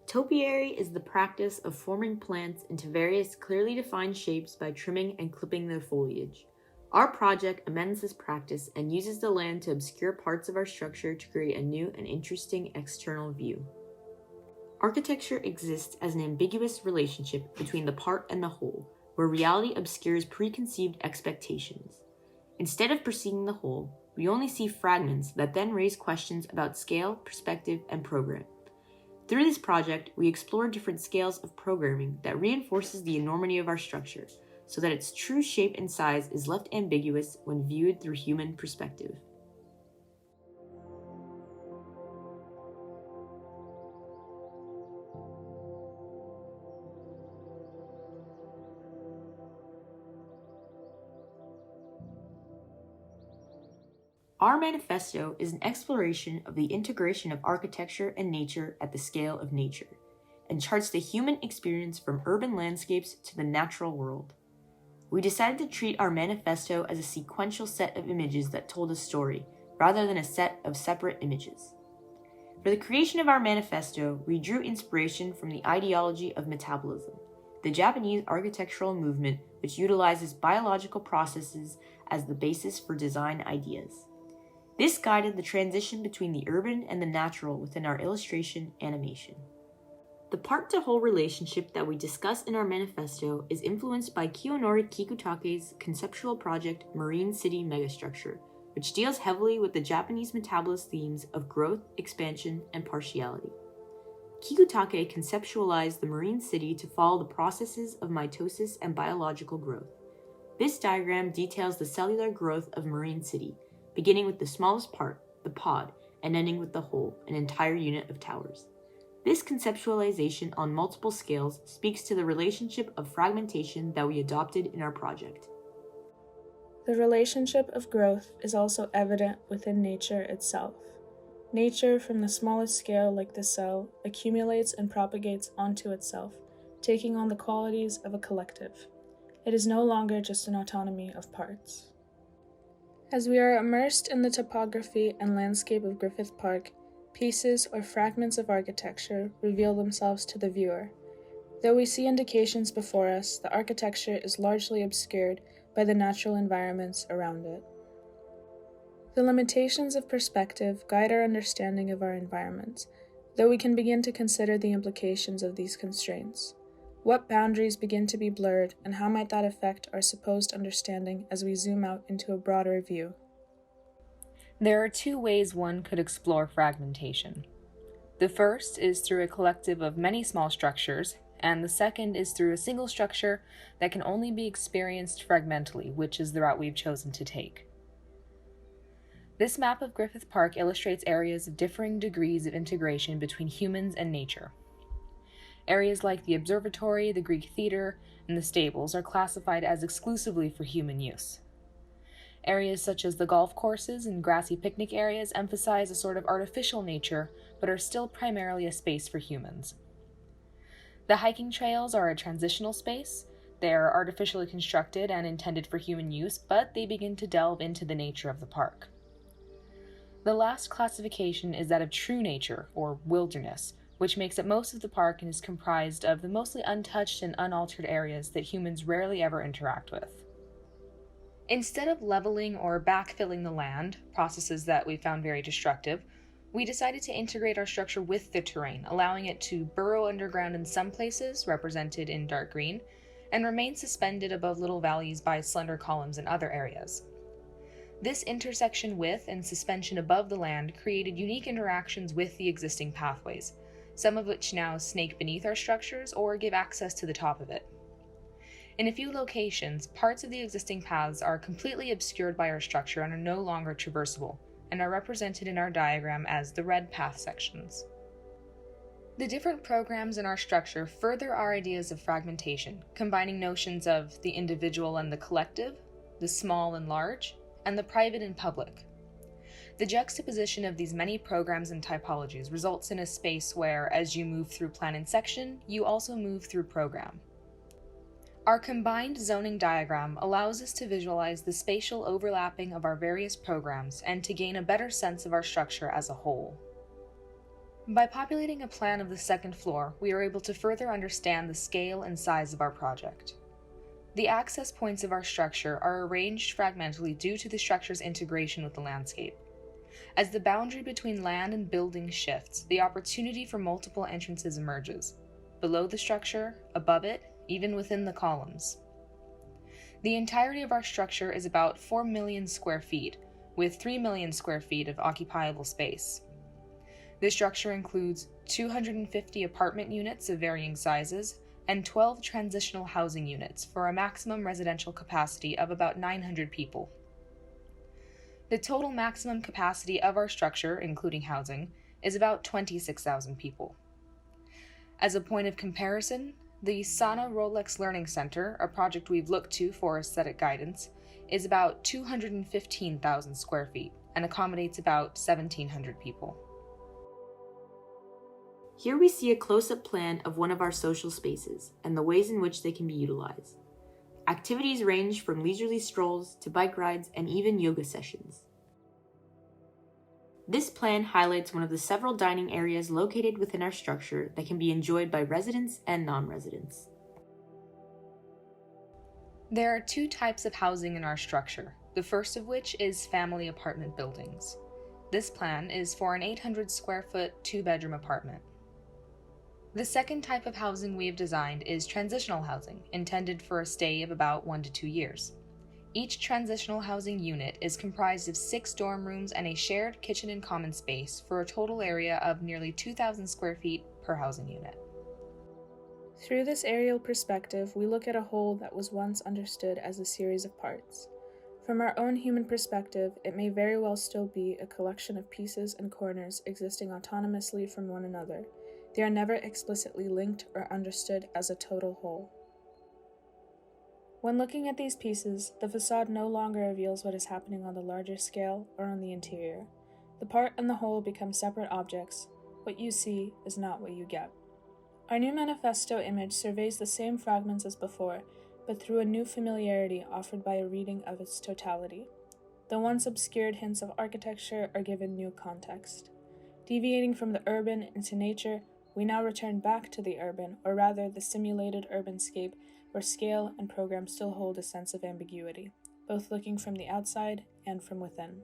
Topiary is the practice of forming plants into various clearly defined shapes by trimming and clipping their foliage. Our project amends this practice and uses the land to obscure parts of our structure to create a new and interesting external view. Architecture exists as an ambiguous relationship between the part and the whole, where reality obscures preconceived expectations. Instead of perceiving the whole, we only see fragments that then raise questions about scale, perspective, and program. Through this project, we explore different scales of programming that reinforces the enormity of our structure, so that its true shape and size is left ambiguous when viewed through human perspective. Our manifesto is an exploration of the integration of architecture and nature at the scale of nature, and charts the human experience from urban landscapes to the natural world. We decided to treat our manifesto as a sequential set of images that told a story, rather than a set of separate images. For the creation of our manifesto, we drew inspiration from the ideology of metabolism, the Japanese architectural movement which utilizes biological processes as the basis for design ideas. This guided the transition between the urban and the natural within our illustration animation. The part-to-whole relationship that we discuss in our manifesto is influenced by Kiyonori Kikutake's conceptual project Marine City Megastructure, which deals heavily with the Japanese metabolist themes of growth, expansion, and partiality. Kikutake conceptualized the marine city to follow the processes of mitosis and biological growth. This diagram details the cellular growth of marine city, beginning with the smallest part, the pod, and ending with the whole, an entire unit of towers. This conceptualization on multiple scales speaks to the relationship of fragmentation that we adopted in our project. The relationship of growth is also evident within nature itself. Nature, from the smallest scale like the cell, accumulates and propagates onto itself, taking on the qualities of a collective. It is no longer just an autonomy of parts. As we are immersed in the topography and landscape of Griffith Park, pieces or fragments of architecture reveal themselves to the viewer. Though we see indications before us, the architecture is largely obscured by the natural environments around it. The limitations of perspective guide our understanding of our environment, though we can begin to consider the implications of these constraints. What boundaries begin to be blurred, and how might that affect our supposed understanding as we zoom out into a broader view? There are two ways one could explore fragmentation. The first is through a collective of many small structures, and the second is through a single structure that can only be experienced fragmentally, which is the route we've chosen to take. This map of Griffith Park illustrates areas of differing degrees of integration between humans and nature. Areas like the observatory, the Greek theater, and the stables are classified as exclusively for human use. Areas such as the golf courses and grassy picnic areas emphasize a sort of artificial nature, but are still primarily a space for humans. The hiking trails are a transitional space. They are artificially constructed and intended for human use, but they begin to delve into the nature of the park. The last classification is that of true nature, or wilderness, which makes up most of the park and is comprised of the mostly untouched and unaltered areas that humans rarely ever interact with. Instead of leveling or backfilling the land, processes that we found very destructive, we decided to integrate our structure with the terrain, allowing it to burrow underground in some places, represented in dark green, and remain suspended above little valleys by slender columns in other areas. This intersection with and suspension above the land created unique interactions with the existing pathways, some of which now snake beneath our structures or give access to the top of it. In a few locations, parts of the existing paths are completely obscured by our structure and are no longer traversable, and are represented in our diagram as the red path sections. The different programs in our structure further our ideas of fragmentation, combining notions of the individual and the collective, the small and large, and the private and public. The juxtaposition of these many programs and typologies results in a space where, as you move through plan and section, you also move through program. Our combined zoning diagram allows us to visualize the spatial overlapping of our various programs and to gain a better sense of our structure as a whole. By populating a plan of the second floor, we are able to further understand the scale and size of our project. The access points of our structure are arranged fragmentally due to the structure's integration with the landscape. As the boundary between land and building shifts, the opportunity for multiple entrances emerges, below the structure, above it, even within the columns. The entirety of our structure is about 4 million square feet, with 3 million square feet of occupiable space. The structure includes 250 apartment units of varying sizes and 12 transitional housing units for a maximum residential capacity of about 900 people. The total maximum capacity of our structure, including housing, is about 26,000 people. As a point of comparison, the Sana Rolex Learning Center, a project we've looked to for aesthetic guidance, is about 215,000 square feet and accommodates about 1,700 people. Here we see a close-up plan of one of our social spaces and the ways in which they can be utilized. Activities range from leisurely strolls to bike rides and even yoga sessions. This plan highlights one of the several dining areas located within our structure that can be enjoyed by residents and non-residents. There are two types of housing in our structure, the first of which is family apartment buildings. This plan is for an 800 square foot, 2-bedroom apartment. The second type of housing we have designed is transitional housing, intended for a stay of about 1 to 2 years. Each transitional housing unit is comprised of 6 dorm rooms and a shared kitchen and common space for a total area of nearly 2,000 square feet per housing unit. Through this aerial perspective, we look at a whole that was once understood as a series of parts. From our own human perspective, it may very well still be a collection of pieces and corners existing autonomously from one another. They are never explicitly linked or understood as a total whole. When looking at these pieces, the facade no longer reveals what is happening on the larger scale or on the interior. The part and the whole become separate objects. What you see is not what you get. Our new manifesto image surveys the same fragments as before, but through a new familiarity offered by a reading of its totality. The once obscured hints of architecture are given new context. Deviating from the urban into nature, we now return back to the urban, or rather the simulated urbanscape, where scale and program still hold a sense of ambiguity, both looking from the outside and from within.